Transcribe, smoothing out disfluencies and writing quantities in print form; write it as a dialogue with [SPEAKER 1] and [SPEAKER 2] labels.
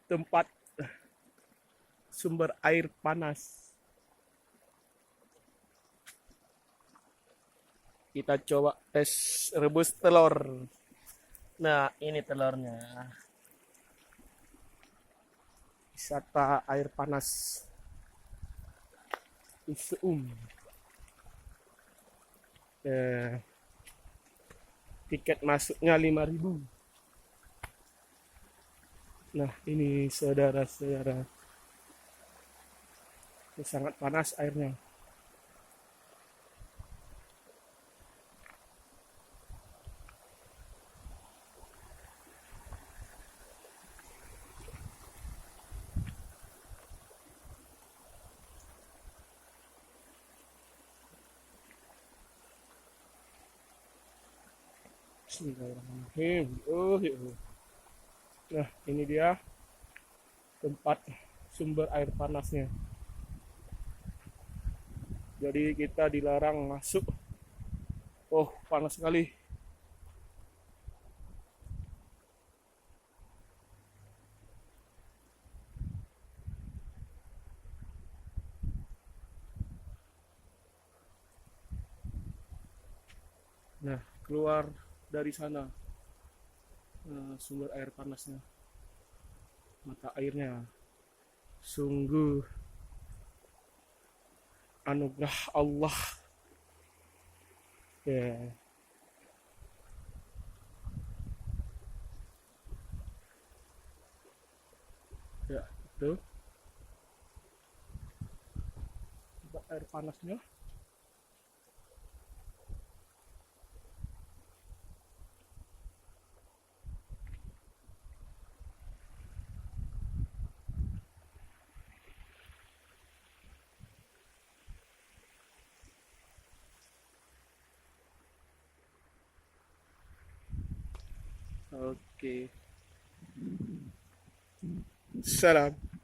[SPEAKER 1] tempat sumber air panas. Kita coba tes rebus telur. Nah, ini telurnya. Wisata air panas Isuum. Tiket masuknya 5.000. Nah, ini saudara-saudara. Ini sangat panas airnya. Bismillahirrahmanirrahim. Nah, ini dia tempat sumber air panasnya. Jadi kita dilarang masuk. Oh, panas sekali. Nah, keluar dari sana sumber air panasnya. Mata airnya sungguh anugerah Allah. Ya. Ya, itu air panasnya. Oke. Salam.